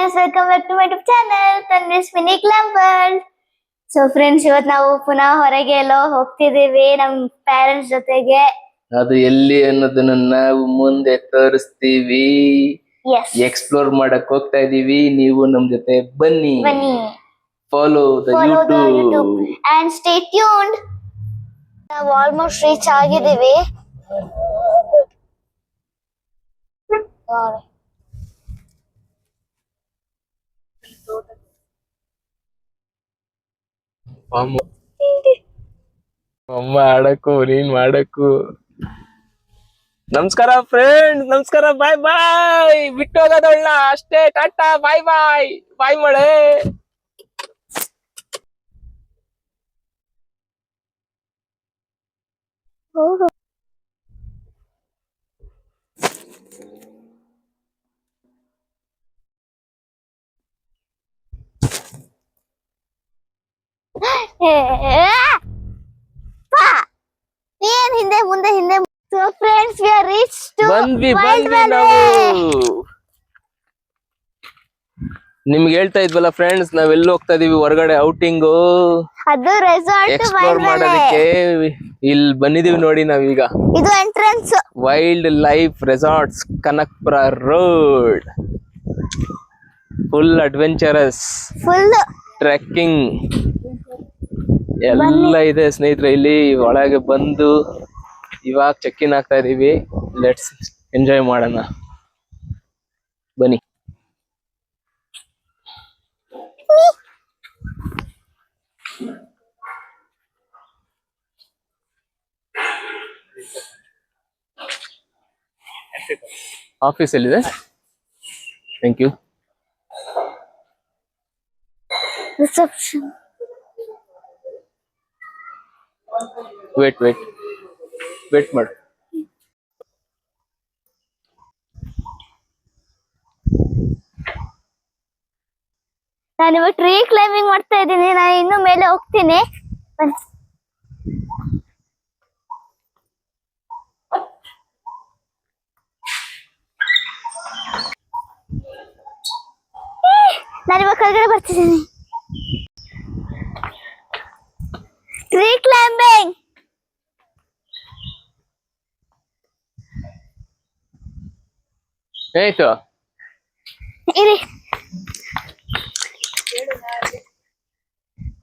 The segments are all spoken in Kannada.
friends, welcome back to my YouTube channel, Tanvi's Mini Glam World. So friends, ಇವತ್ತು ನಾವು ಪುನಃ ಹೊರಗೆ ಎಲ್ಲೋ ಹೋಗ್ತಿದೀವಿ ನಮ್ಮ ಪೇರೆಂಟ್ಸ್ ಜೊತೆಗೆ. ಅದು ಎಲ್ಲಿ ಅನ್ನೋದನ್ನ ನಾವು ಮುಂದೆ ತೋರಿಸ್ತೀವಿ. ಎಕ್ಸ್ಪ್ಲೋರ್ ಮಾಡಕ್ ಹೋಗ್ತಾ ಇದೀವಿ, ನೀವು ನಮ್ ಜೊತೆ ಬನ್ನಿ. Follow the YouTube and stay tuned. ನಾವು ಆಲ್ಮೋಸ್ಟ್ ರೀಚ್ ಆಗಿದೀವಿ. ಅಮ್ಮ ಆಡಕು ನೀನ್ ಮಾಡಕು. ನಮಸ್ಕಾರ ಫ್ರೆಂಡ್, ನಮಸ್ಕಾರ, ಬಾಯ್ ಬಾಯ್. ಬಿಟ್ಟು ಹೋಗೋದೊಳ್ಳ ಅಷ್ಟೇ, ಟಾಟಾ, ಬಾಯ್ ಬಾಯ್, ಬಾಯ್ ಮಳೆ. ಏನ್ ಹಿಂದೆ ಮುಂದೆ ಹಿಂದೆ. So friends, we are reached to ಬಂದ್ವಿ ನಾವು. ನಿಮ್ಗೆ ಹೇಳ್ತಾ ಇದ್ವಲ್ಲ ಫ್ರೆಂಡ್ಸ್, ನಾವೆಲ್ಲ ಹೋಗ್ತಾ ಇದೀವಿ ಹೊರಗಡೆ ಔಟಿಂಗು, ಅದು ರೆಸಾರ್ಟ್ ಎಕ್ಸ್ಪ್ಲೋರ್ ಮಾಡೋದಕ್ಕೆ. ಇಲ್ಲಿ ಬಂದಿದೀವಿ ನೋಡಿ ನಾವೀಗ. ಇದು entrance, wild life resorts, Kanakapura road. Full adventurous, full trekking ಎಲ್ಲ ಇದೆ ಸ್ನೇಹಿತರೆ. ಇಲ್ಲಿ ಒಳಗೆ ಬಂದು ಇವಾಗ ಚೆಕ್ ಇನ್ ಆಗ್ತಾ ಇದೀವಿ. ಲೆಟ್ಸ್ ಎಂಜಾಯ್ ಮಾಡೋಣ, ಬನ್ನಿ. ಆಫೀಸ್ ಎಲ್ಲಿದೆ? Thank you. ರಿಸೆಪ್ಷನ್. ವೇಟ್ ಮಾಡು. ನಾನಿವಾಗ ಟ್ರೀ ಕ್ಲೈಂಬಿಂಗ್ ಮಾಡ್ತಾ ಇದ್ದೀನಿ. ನಾನು ಇನ್ನು ಮೇಲೆ ಹೋಗ್ತೀನಿ. ನಾನಿವಾಗ ಕೆಳಗಡೆ ಬರ್ತಿದ್ದೀನಿ. Tree climbing. ಆಯ್ತು ಇರಿ.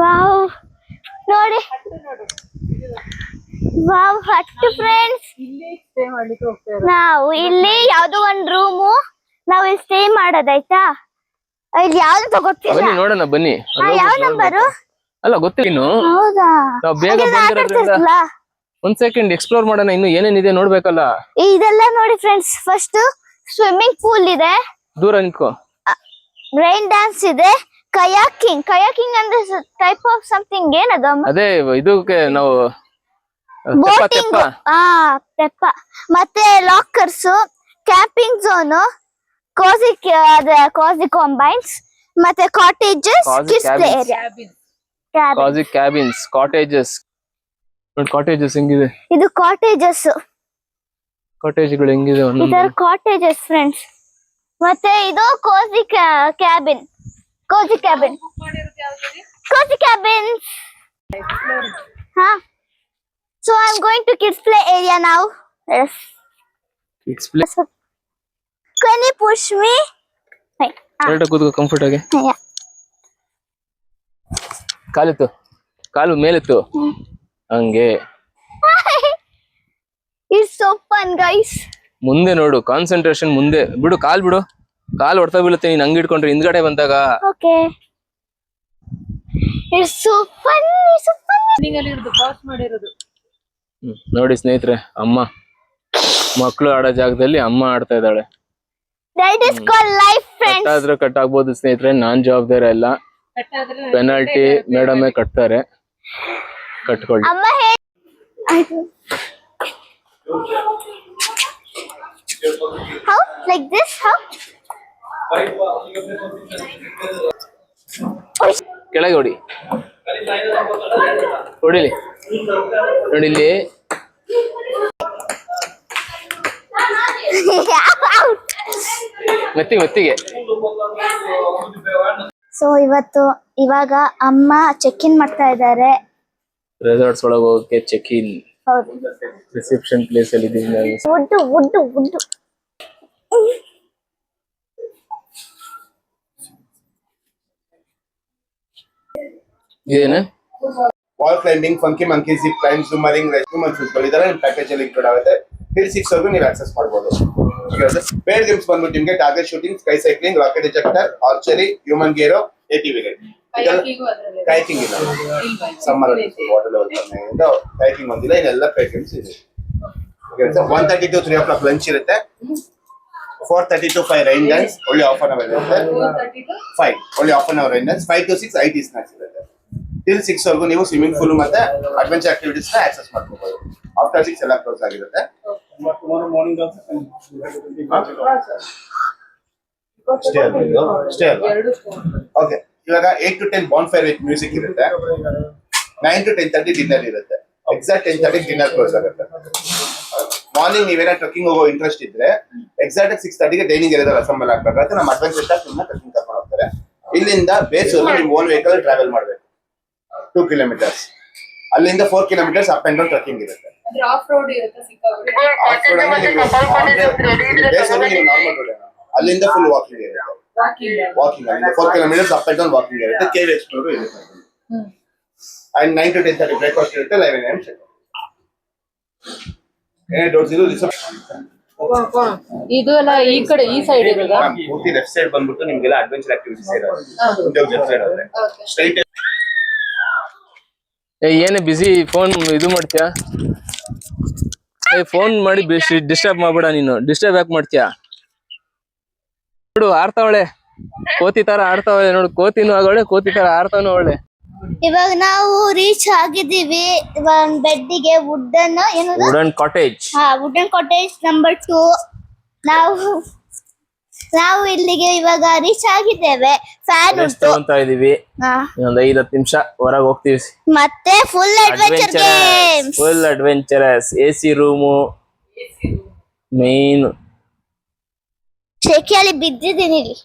ವಾವ್, ನೋಡಿ, ವಾವ್, ಹತ್ತು ಫ್ರೆಂಡ್ಸ್. ನಾವು ಇಲ್ಲಿ ಯಾವ್ದೋ ಒಂದ್ ರೂಮು, ನಾವು ಇಲ್ಲಿ ಸ್ಟೇ ಮಾಡೋದಾಯ್ತಾ. ಇಲ್ಲಿ ಯಾವ್ದು ತಗೋತಿಲ್ಲ. ಬನ್ನಿ ನೋಡೋಣ, ಬನ್ನಿ. ಯಾವ ನಂಬರು? ಅಲ್ಲ ಗೊತ್ತಿಲ್ಲ. ಹೌದಾ, ನಾವು ಬೇಗ ಬಂದಿರೋದ್ರಿಂದ ಒಂದ್ ಸೆಕೆಂಡ್ ಎಕ್ಸ್ಪ್ಲೋರ್ ಮಾಡೋಣ. ಇನ್ನು ಏನೇನಿದೆ ನೋಡ್ಬೇಕಲ್ಲ. ಇದೆಲ್ಲ ನೋಡಿ ಫ್ರೆಂಡ್ಸ್. ಫಸ್ಟ್ ಸ್ವಿಮ್ಮಿಂಗ್ ಪೂಲ್ ಇದೆ, ದೂರ ನಿಂತ್ಕೋ. ರೈನ್ ಡ್ಯಾನ್ಸ್ ಇದೆ, ಕಯಾಕಿಂಗ್ ಅಂದ್ರೆ ಟೈಪ್ ಆಫ್ ಸಮಥಿಂಗ್. ಏನದು? ಅದೇ ಇದಕ್ಕೆ ನಾವು ಬೋಟಿಂಗ್. ತೆಪ್ಪ. ಮತ್ತೆ lockers, camping zone, cosy cabins, ಮತ್ತೆ cottages, kids play area, cosy cabins, cottages. ನೋಡಿ ಕಾಟೇಜಸ್ ಹೆಂಗಿದೆ. ಇದು ಕಾಟೇಜಸ್. ಕಾಟೇಜ್ಗಳು ಹೆಂಗಿದೆ? ಇದರ ಕಾಟೇಜಸ್ ಫ್ರೆಂಡ್ಸ್. ಮತ್ತೆ ಇದು ಕೋಸಿ ಕ್ಯಾಬಿನ್. ಹಾ. So I'm going to kids play area now. Yes. Kids play. Can you push me? ಕರೆಕ್ಟಾಗಿ ಕೂತ್ಕೋ, ಕಂಫರ್ಟ್ ಆಗಿ. ಕಾಲು ಮೇಲೆತ್ತು, ಹಂಗೆ. It's so fun guys. ಮುಂದೆ ನೋಡು, ಕಾನ್ಸಂಟ್ರೇಷನ್ ಮುಂದೆ. ಬಿಡು, ಕಾಲ್ ಹೊಡ್ತಾ ಬೀಳುತ್ತೆ. ನೀನ್ ಹಂಗ್ ಇಟ್ಕೊಂಡ್ರೆ ಹಿಂದ್ಗಡೆ ಬಂದಾಗ. Okay. It's so fun. ನೋಡಿ ಸ್ನೇಹಿತರೆ, ಅಮ್ಮ ಮಕ್ಕಳು ಆಡೋ ಜಾಗದಲ್ಲಿ ಅಮ್ಮ ಆಡ್ತಾ ಇದ್ದಾಳೆ. That is called life friends. ಕಟ್ಟಾದ್ರೆ ಕಟ್ ಆಗ್ಬೋದು ಸ್ನೇಹಿತರೆ, ನಾನ್ ಜವಾಬ್ದಾರಿ ಅಲ್ಲ. ಪೆನಾಲ್ಟಿ ಮೇಡಮೇ ಕಟ್ತಾರೆ, ಕಟ್ಕೊಳ್ಳಿ. ಅಮ್ಮ how like this? How? ಕೆಳಗೆ ಹೊಡಿಲಿ. ನೋಡಿ ಇಲ್ಲಿ ಮೆತ್ತಿಗೆ ಸೊ ಇವಾಗ ಅಮ್ಮ ಚೆಕ್ ಇನ್ ಮಾಡ್ತಾ ಇದ್ದಾರೆ. ರೆಸಾರ್ಟ್ಸ್ ಒಳಗೆ ಹೋಗಕ್ಕೆ ಚೆಕ್ ಇನ್. ಹೌದು. ರಿಸೆಪ್ಷನ್ ಪ್ಲೇಸ್ ಅಲ್ಲಿ ಇದೀವಿ ನಾವು. ಉಡ್ಡು ಇದೇನು? Wall climbing, funky monkey, zip climb, jumaring, restroom ಇದೆಲ್ಲ ನಿಮ್ಮ ಪ್ಯಾಕೇಜ್ ಅಲ್ಲಿ ಇನ್ಕ್ಲೂಡ್ ಆಗುತ್ತೆ. Till 6 ವರೆಗೂ ನೀವು ಆಕ್ಸೆಸ್ ಮಾಡಬಹುದು. ಬೇರೆ ಗೇಮ್ಸ್ ಬಂದ್ಬಿಟ್ಟು ನಿಮಗೆ target shooting, sky cycling, rocket detector, archery, human gyro, ATV ride. Kayaking ಇಲ್ಲ, ಸಮ್ಮರ್ ವಾಟರ್ ಲೆವೆಲ್ ಕಮ್ಮಿಯಿಂದ ಕೈಕಿಂಗ್ ಒಂದಿಲ್ಲ. ಇದೆಲ್ಲ ಪೇ ಗೇಮ್ಸ್ ಇದೆ. 1:30 to 3 o'clock ಲಂಚ್ ಇರುತ್ತೆ. 4:30 to 5 ರೈನ್ ಡ್ಯಾನ್ಸ್, ಒಳ್ಳೆ ಹಾಫ್ ಅನ್ ಅವರ್ ಇರುತ್ತೆ. 5 ಒಳ್ಳೆ half an hour rain dance. 5 to 6 IT snacks ಇರುತ್ತೆ. Till 6 ವರೆಗೂ ನೀವು ಸ್ವಿಮ್ಮಿಂಗ್ ಪೂಲ್ ಮತ್ತೆ ಅಡ್ವೆಂಚರ್ ಆಕ್ಟಿವಿಟೀಸ್ ನ ಆಕ್ಸೆಸ್ ಮಾಡ್ಕೋಬಹುದು. ಆಫ್ಟರ್ 6 ಎಲ್ಲ ಕ್ಲೋಸ್ ಆಗಿರುತ್ತೆ. Stay okay. ಇವಾಗ 8 to 10 bonfire with music ಇರುತ್ತೆ. 9 to 10:30 ಡಿನ್ನರ್ ಇರುತ್ತೆ. ಎಕ್ಸಾಕ್ಟ್ 10:30 ಡಿನ್ನರ್ ಕ್ಲೋಸ್ ಆಗುತ್ತೆ. ಮಾರ್ನಿಂಗ್ ನೀವೇನ ಟ್ರೆಕ್ಕಿಂಗ್ ಹೋಗೋ ಇಂಟ್ರೆಸ್ಟ್ ಇದ್ರೆ ಎಕ್ಸಾಕ್ಟ್ 6:30 ಡೈನಿಂಗ್ ಏರಿಯಾದಲ್ಲಿ ಅಸೆಂಬಲ್ ಆಗ್ಬೇಕಾದ್ರೆ ನಮ್ಮ ಅಡ್ವೆಂಚರ್ ಸ್ಟಾಫ್ ನಿಮ್ಮನ್ನ ಟ್ರೆಕ್ಕಿಂಗ್ ಕರ್ಕೊಂಡು ಹೋಗ್ತಾರೆ. ಇಲ್ಲಿಂದ ಬೇಸೂರು ನಿಮ್ಮ ಓನ್ ವೆಹಿಕಲ್ ಟ್ರಾವೆಲ್ ಮಾಡಬೇಕು. 2 kilometers. ಅಲ್ಲಿಂದ 4 kilometers up and down trekking ಇರುತ್ತೆ. ಆಫ್ ರೋಡ್ ಇರುತ್ತೆ ಸಿಕ್ಕಾಪಟ್ಟೆ. ಆಫ್ ರೋಡ್ ಅಂದ್ರೆ ನೀವು ಬೇಸೂರು ನೀವು ನಾರ್ಮಲ್ ರೋಡ್ ಅಲ್ಲಿಂದ ಫುಲ್ ವಾಕಿಂಗ್ ಇರುತ್ತೆ. ವಾಕಿಂಗ್ ಅಲ್ಲಿಂದ 4 kilometers up and down walking ಇರುತ್ತೆ. ಕೇವ್ ಎಕ್ಸ್ಪ್ಲೋರ್ ಇರುತ್ತೆ. ಅಂಡ್ 9 to 10:30 ಬ್ರೇಕ್ಫಾಸ್ಟ್ ಇರುತ್ತೆ. 11 AM ಚೆಕ್. ಏನೇ ಡೌಟ್ಸ್ ಇದು ಇದು ಎಲ್ಲ ಈ ಕಡೆ ಈ ಸೈಡ್ ಇರೋದಾ? ಪೂರ್ತಿ ಲೆಫ್ಟ್ ಸೈಡ್ ಬಂದ್ಬಿಟ್ಟು ನಿಮ್ಗೆಲ್ಲ ಅಡ್ವೆಂಚರ್ ಆಕ್ಟಿವಿಟೀಸ್ ಇರುತ್ತೆ. ಉದ್ಯೋಗ ಜೊತೆ ಇರುತ್ತೆ. ಸ್ಟ್ರೈಟ್ ಏನೇ ಬಿಸಿ ಫೋನ್ ಇದು ಮಾಡ್ತೀಯಾ? ಫೋನ್ ಮಾಡಿ ಡಿಸ್ಟರ್ಬ್ ಮಾಡ್ಬೇಡ ನೀನು. ಡಿಸ್ಟರ್ಬ್ ಯಾಕೆ ಮಾಡ್ತೀಯಾ? ನೋಡು ಆಡ್ತಾವಳೆ, ಕೋತಿ ತರ ಆಡ್ತಾವಳೆ ನೋಡು. ಕೋತಿನೂ ಆಗೋಳೆ, ಕೋತಿ ತರ ಆಡ್ತಾವನು ಅವಳೆ. ಇವಾಗ ನಾವು ರೀಚ್ ಆಗಿದ್ದೀವಿ ಒಂದು ಬೆಡ್ಡಿಗೆ. Wooden cottage number 2. ನಾವು ಇಲ್ಲಿಗೆ ಇವಾಗ ರೀಚ್ ಆಗಿದ್ದೇವೆ. ಫ್ಯಾನ್ ಉಂಟು ಅಂತ ಇದೀವಿ. ಇನ್ನೊಂದು 5-10 ನಿಮಿಷ ಹೊರಗೆ ಹೋಗ್ತೀವಿ. ಮತ್ತೆ full adventurous AC room main. ಶೆಕೆಯಲ್ಲಿ ಬಿದ್ದಿದ್ದೀನಿ ಇಲ್ಲಿ.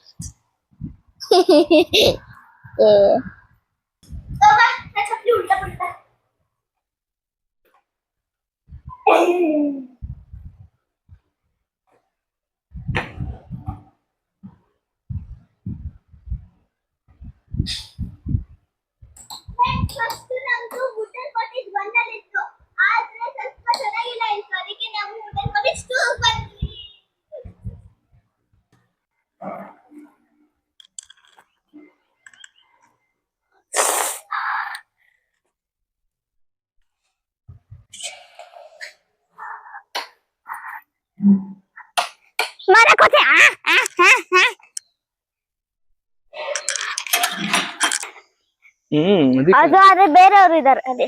ಅದು ಆದ್ರೆ ಬೇರೆಯವರು ಇದಾರೆ ಅಲ್ಲಿ.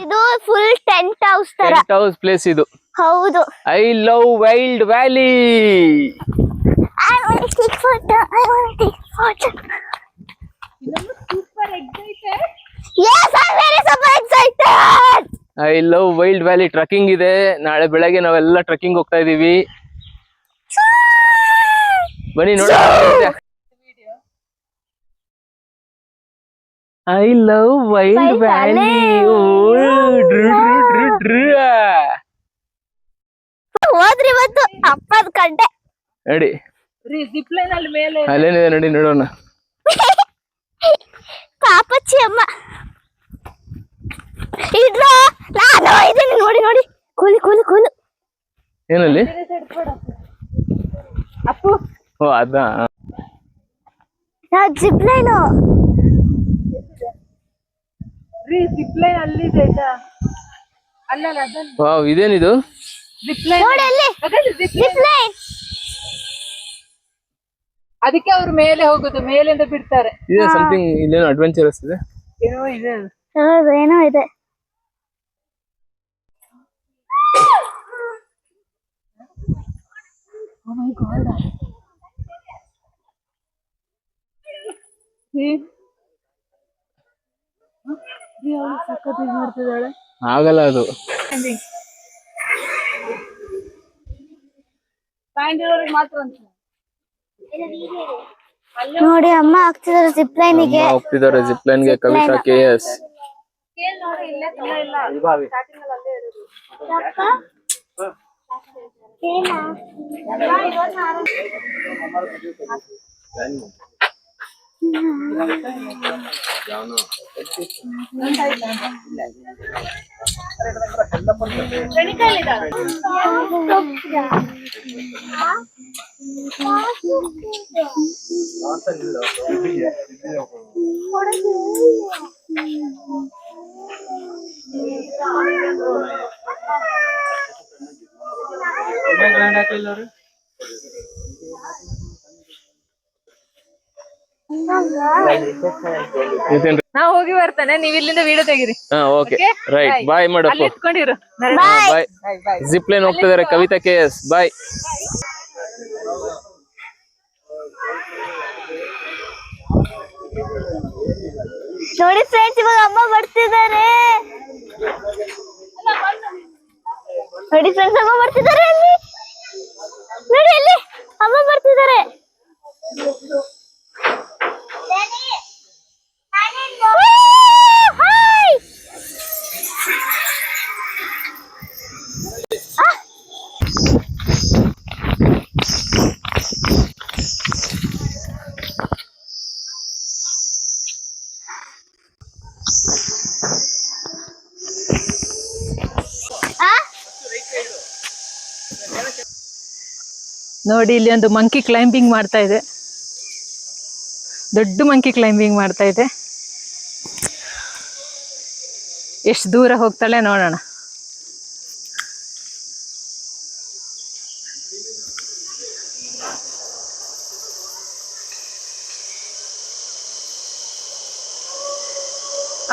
ಇದು ಫುಲ್ ಟೆಂಟ್ ಹೌಸ್ ತರ. ಟೆಂಟ್ ಹೌಸ್ ಪ್ಲೇಸ್ ಇದು. ಹೌದು. I love Wild Valley. I want to take photo. Super excited. Yes, I'm very super excited. I love Wild Valley. Trekking ಇದೆ. ನಾಳೆ ಬೆಳಗ್ಗೆ ನಾವೆಲ್ಲ ಟ್ರೆಕ್ಕಿಂಗ್ ಹೋಗ್ತಾ ಇದೀವಿ. ಬನ್ನಿ ನೋಡಿ. I love Wild Valley. ಹೋದ್ರಿ ಇವತ್ತು ಅಪ್ಪದ ಕಂಡೆ ನೋಡಿ. ಜಿಪ್ ಲೈನ್ ಅಲ್ಲಿ ಮೇಲೆ ಅಲ್ಲೇನಿದೆ ನೋಡಿ, ನೋಡೋಣ. ಪಾಪಚ್ಚಿ ಅಮ್ಮ ಇಡ್ರೋ. ನಾನು ಇದನ್ನ ನೋಡಿ ನೋಡಿ. ಕೂಲು ಏನಲ್ಲಿ? ಅಪ್ಪು ಓ ಅದಾ. ಜಿಪ್ ಲೈನ್ ಜಿಪ್ ಲೈನ್ ಅಲ್ಲಿದೆ ಆಯ್ತಾ? ಅಲ್ಲಲ್ಲ ಅದನ್ನ. ವಾವ್, ಇದೇನಿದು? ಜಿಪ್ ಲೈನ್ ನೋಡಿ ಅಲ್ಲಿ. ಜಿಪ್ ಲೈನ್ ಅದಕ್ಕೆ ಅವ್ರು ಮೇಲೆ ಹೋಗುದು, ಮೇಲಿಂದ ಬಿಡ್ತಾರೆ. ಇದೆ ಸಮಥಿಂಗ್. ಇಲ್ಲೇನೋ ಅಡ್ವೆಂಚರಸ್ ಇದೆ. ಏನೋ ಇದೆ. ಹೌದು, ಏನೋ ಇದೆ. Oh my god. See? ಅವಳು ಸಖತ್ ಇದು ಮಾಡ್ತಿದ್ದಾಳೆ. ಆಗಲ್ಲ ಅದು. ನೋಡಿ ಅಮ್ಮ ಆಗ್ತಿದಾರೆ ಜಿಪ್ ಲೈನಿಗೆ. ಹೋಗ್ತಿದ್ದಾರೆ ಜಿಪ್ ಲೈನ್ಗೆ ಕವಿತಾ KS. ನಾ ಹೋಗಿ ಬರ್ತಾನೆ, ನೀವ್ ಇಲ್ಲಿಂದ ವಿಡಿಯೋ ತೆಗಿರಿ. ಓಕೆ ರೈಟ್, ಬಾಯ್ ಮಾಡಪ್ಪ. ಎತ್ಕೊಂಡಿರು. ಬಾಯ್. ಜಿಪ್ ಲೈನ್ ಹೋಗ್ತಿದ್ದಾರೆ ಕವಿತಾ KS. ಬಾಯ್. ನೋಡಿ ಫ್ರೆಂಡ್ಸ್, ಇವಾಗ ಅಮ್ಮ ಬರ್ತಿದ್ದಾರೆ. ನೋಡಿ ಫ್ರೆಂಡ್ಸ್, ಅಮ್ಮ ಬರ್ತಿದ್ದಾರೆ. ಅಲ್ಲಿ ನೋಡಿ, ಅಲ್ಲಿ ಅಮ್ಮ ಬರ್ತಿದ್ದಾರೆ. ನೋಡಿ, ಇಲ್ಲಿ ಒಂದು ಮಂಕಿ ಕ್ಲೈಂಬಿಂಗ್ ಮಾಡ್ತಾ ಇದೆ. ದೊಡ್ಡ ಮಂಕಿ ಕ್ಲೈಂಬಿಂಗ್ ಮಾಡ್ತಾ ಇದೆ. ಎಷ್ಟು ದೂರ ಹೋಗ್ತಾಳೆ ನೋಡೋಣ.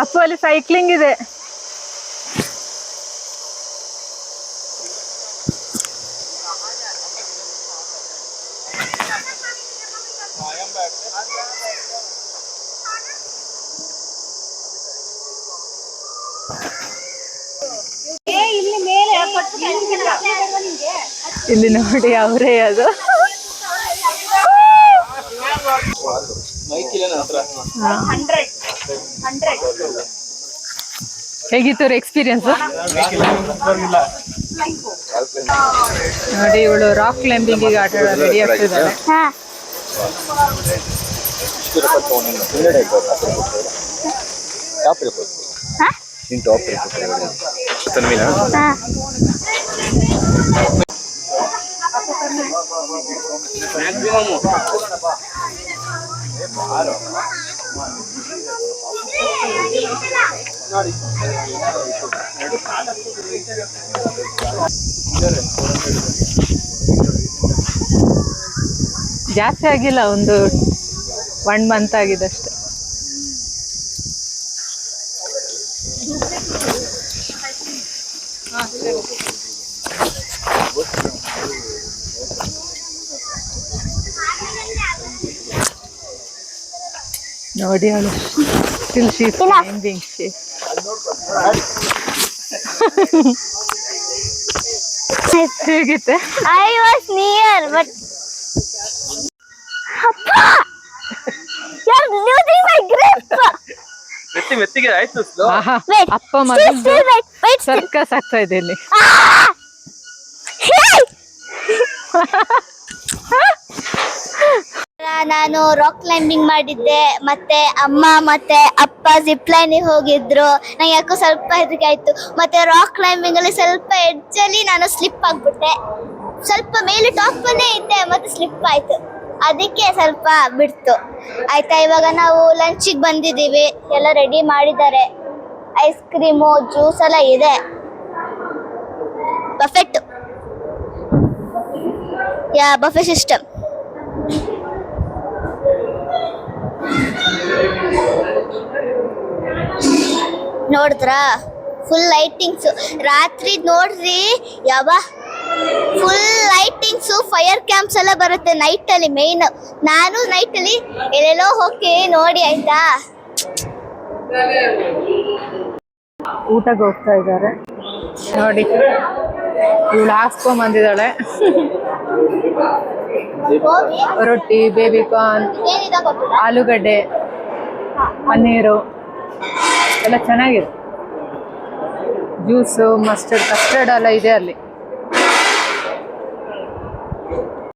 ಅಪ್ಪ, ಅಲ್ಲಿ ಸೈಕ್ಲಿಂಗ್ ಇದೆ. ಇಲ್ಲಿ ನೋಡಿ, ಅವರೇ ಅದು. ಹೇಗಿತ್ತು ಅವ್ರ ಎಕ್ಸ್ಪೀರಿಯನ್ಸ್? ನೋಡಿ, ಇವಳು ರಾಕ್ ಕ್ಲೈಂಬಿಂಗ್ ಆಟ ರೆಡಿ ಆಗ್ತಿದ್ದಾಳೆ. ಜಾಸ್ತಿ ಆಗಿಲ್ಲ, ಒಂದು 1 ಮಂತ್ ಆಗಿದೆ ಅಷ್ಟೆ. ನೋಡಿ, ಅವಳು still she is climbing. ಹೇಗಿತ್ತೆ? I was near, but Appa, you're losing my grip. ಮೆತ್ತಿಗೆ ಆಯ್ತು. ಆಹಾ, Wait, ಅಪ್ಪ ಮಗ wait. ಸರ್ಕಸ್ ಆಗ್ತಾ ಇದೆ ಇಲ್ಲಿ. ನಾನು ರಾಕ್ ಕ್ಲೈಂಬಿಂಗ್ ಮಾಡಿದ್ದೆ, ಮತ್ತೆ ಅಮ್ಮ ಮತ್ತೆ ಅಪ್ಪ ಜಿಪ್ ಲೈನಿಗೆ ಹೋಗಿದ್ರು. ನಂಗೆ ಯಾಕೋ ಸ್ವಲ್ಪ ಹೆದರಿಕೆ ಆಯ್ತು. ಮತ್ತೆ ರಾಕ್ ಕ್ಲೈಂಬಿಂಗ್ ಅಲ್ಲಿ ಸ್ವಲ್ಪ ಎಡ್ಜಲ್ಲಿ ನಾನು ಸ್ಲಿಪ್ ಆಗ್ಬಿಟ್ಟೆ. ಸ್ವಲ್ಪ ಮೇಲೆ ಟಾಪ್ ಅಲ್ಲೇ ಇದ್ದೆ, ಮತ್ತೆ ಸ್ಲಿಪ್ ಆಯ್ತು. ಅದಕ್ಕೆ ಸ್ವಲ್ಪ ಬಿಡ್ತು. ಆಯ್ತಾ, ಇವಾಗ ನಾವು ಲಂಚಿಗೆ ಬಂದಿದ್ದೀವಿ. ಎಲ್ಲ ರೆಡಿ ಮಾಡಿದ್ದಾರೆ. ಐಸ್ ಕ್ರೀಮು, ಜ್ಯೂಸ್ ಎಲ್ಲ ಇದೆ. Buffet, buffet system. ನೋಡಿದ್ರಾ, ಫುಲ್ ಲೈಟಿಂಗ್ಸ್. ರಾತ್ರಿ ನೋಡ್ರಿ, ಫುಲ್ ಲೈಟಿಂಗ್ಸು, ಫೈರ್ ಕ್ಯಾಂಪ್ಸ್ ಎಲ್ಲ ಬರುತ್ತೆ ನೈಟ್ ಅಲ್ಲಿ. ಮೇನ್ ನಾನು ನೈಟ್ ಅಲ್ಲಿ ಎಲ್ಲೆಲ್ಲೋ ಹೋಗಿ ನೋಡಿ, ಆಯ್ತಾ. ಊಟಕ್ಕೆ ಹೋಗ್ತಾ ಇದ್ದಾರೆ ನೋಡಿ. ಇವಳು ಹಾಕ್ಸ್ಕೊಂಡ್ ಬಂದಿದ್ದಾಳೆ ರೊಟ್ಟಿ, ಬೇಬಿಕಾರ್ನ್, ಏನಿದೆ ಗೊತ್ತಿಲ್ಲ. ಆಲೂಗಡ್ಡೆ, ಪನ್ನೀರು ಎಲ್ಲ ಚೆನ್ನಾಗಿದೆ. ಜ್ಯೂಸು, ಕಸ್ಟರ್ಡ್ ಎಲ್ಲ ಇದೆ ಅಲ್ಲಿ.